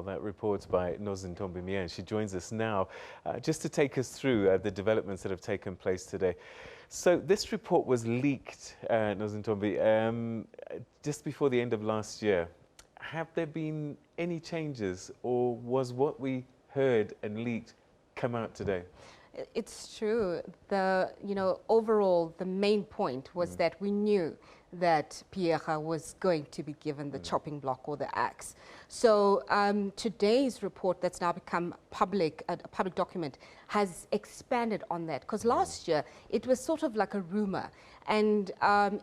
Well, that report's by Nozintombi Miya, and she joins us now just to take us through the developments that have taken place today. So this report was leaked, Nozintombi, just before the end of last year. Have there been any changes, or was what we heard and leaked come out today? It's true. Overall, the main point was that we knew that Phiyega was going to be given the chopping block or the axe. So today's report that's now become public, a public document, has expanded on that. Because last year, it was sort of like a rumor, and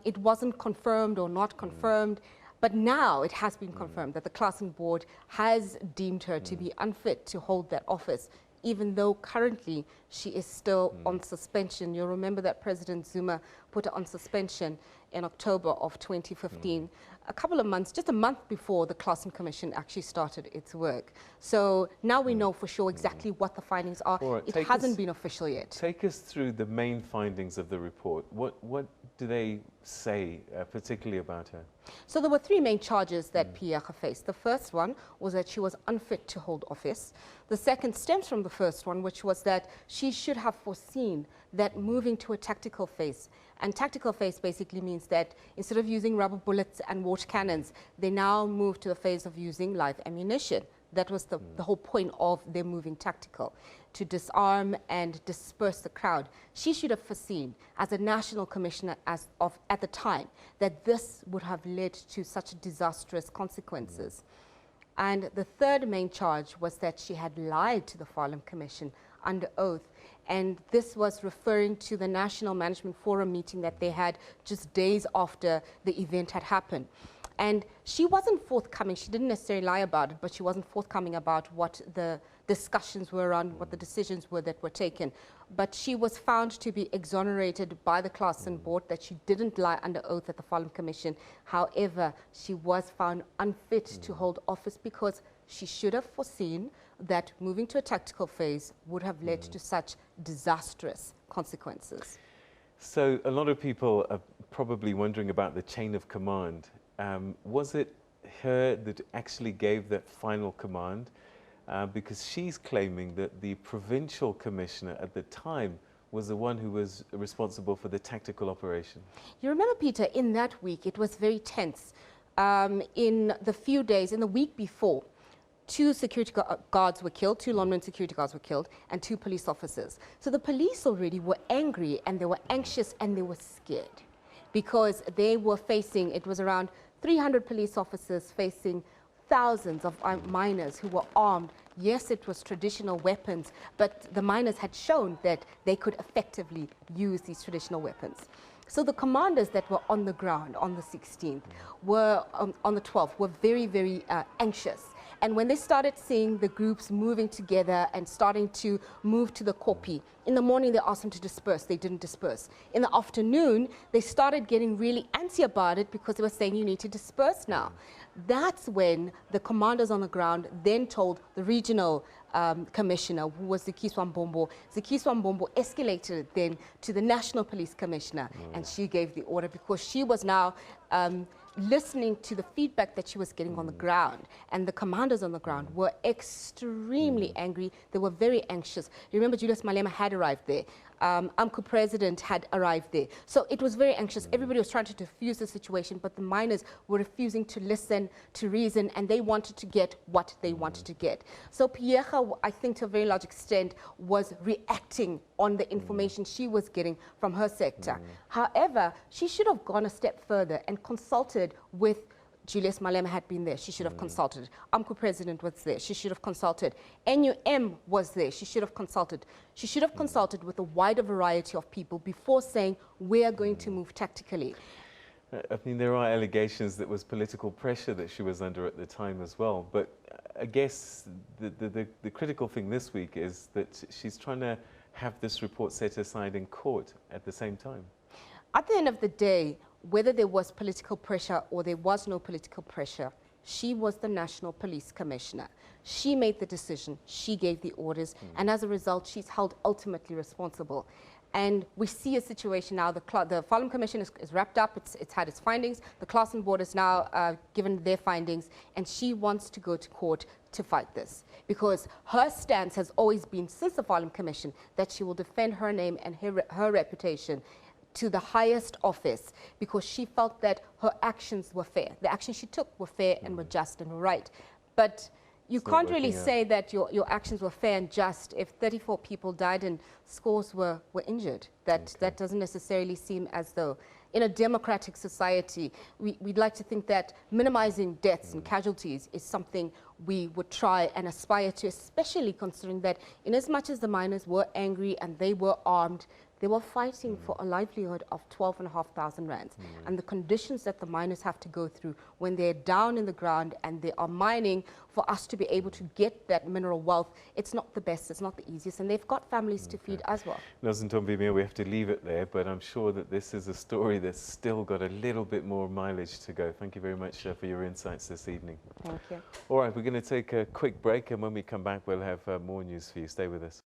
it wasn't confirmed or not confirmed. But now it has been confirmed that the Classen Board has deemed her to be unfit to hold that office, even though currently she is still on suspension. You'll remember that President Zuma put her on suspension in October of 2015, a couple of months, just a month before the Classen Commission actually started its work. So now we know for sure exactly what the findings are. Right, it hasn't been official yet. Take us through the main findings of the report. What do they say particularly about her? So there were three main charges that Phiyega faced. The first one was that she was unfit to hold office. The second stems from the first one, which was that she should have foreseen that moving to a tactical phase. And tactical phase basically means that instead of using rubber bullets and water cannons, they now move to the phase of using live ammunition. That was the whole point of them moving tactical, to disarm and disperse the crowd. She should have foreseen, as a national commissioner at the time, that this would have led to such disastrous consequences. And the third main charge was that she had lied to the Farlam Commission under oath. And this was referring to the National Management Forum meeting that they had just days after the event had happened. And she wasn't forthcoming. She didn't necessarily lie about it, but she wasn't forthcoming about what the discussions were around, what the decisions were that were taken. But she was found to be exonerated by the Claassen Board, that she didn't lie under oath at the Farlam Commission. However, she was found unfit to hold office because she should have foreseen that moving to a tactical phase would have led to such disastrous consequences. So a lot of people are probably wondering about the chain of command. Was it her that actually gave that final command? Because she's claiming that the provincial commissioner at the time was the one who was responsible for the tactical operation. You remember, Peter, in that week, it was very tense. In the week before, 2 security guards were killed, 2 London security guards were killed, and 2 police officers. So the police already were angry, and they were anxious, and they were scared, because they were facing, it was around 300 police officers facing thousands of miners who were armed. Yes, it was traditional weapons, but the miners had shown that they could effectively use these traditional weapons. So the commanders that were on the ground on the 16th were, on the 12th, were very, very anxious. And when they started seeing the groups moving together and starting to move to the kopi, in the morning they asked them to disperse. They didn't disperse. In the afternoon, they started getting really antsy about it because they were saying, you need to disperse now. That's when the commanders on the ground then told the regional commissioner, who was Zikiswa Mbombo. Zikiswa Mbombo escalated it then to the National Police Commissioner, and she gave the order because she was now listening to the feedback that she was getting on the ground, and the commanders on the ground were extremely angry. They were very anxious. Remember, Julius Malema had arrived there. AMCU president had arrived there. So it was very anxious. Everybody was trying to defuse the situation, but the miners were refusing to listen, to reason, and they wanted to get what they wanted to get. So Phiyega, I think to a very large extent, was reacting on the information she was getting from her sector. However, she should have gone a step further and consulted with Julius Malema. Had been there. She should have consulted. AMCU president was there. She should have consulted. NUM was there. She should have consulted. She should have consulted with a wider variety of people before saying, we are going to move tactically. I mean, there are allegations that was political pressure that she was under at the time as well. But I guess the critical thing this week is that she's trying to have this report set aside in court at the same time. At the end of the day, whether there was political pressure or there was no political pressure, she was the National Police Commissioner. She made the decision, she gave the orders, and as a result, she's held ultimately responsible. And we see a situation now, the Farlam Commission is wrapped up, it's had its findings, the Claassen Board is now given their findings, and she wants to go to court to fight this. Because her stance has always been, since the Farlam Commission, that she will defend her name and her reputation to the highest office, because she felt that her actions were fair. The actions she took were fair and were just and were right. But you can't really say that your actions were fair and just if 34 people died and scores were injured. That doesn't necessarily seem as though, in a democratic society, we'd like to think that minimizing deaths and casualties is something we would try and aspire to, especially considering that in as much as the miners were angry and they were armed, they were fighting for a livelihood of 12,500 rands. And the conditions that the miners have to go through when they're down in the ground and they are mining for us to be able to get that mineral wealth, it's not the best, it's not the easiest, and they've got families to feed as well. Nozintombi Miya, we have to leave it there, but I'm sure that this is a story that's still got a little bit more mileage to go. Thank you very much for your insights this evening. Thank you. All right, we're going to take a quick break, and when we come back, we'll have more news for you. Stay with us.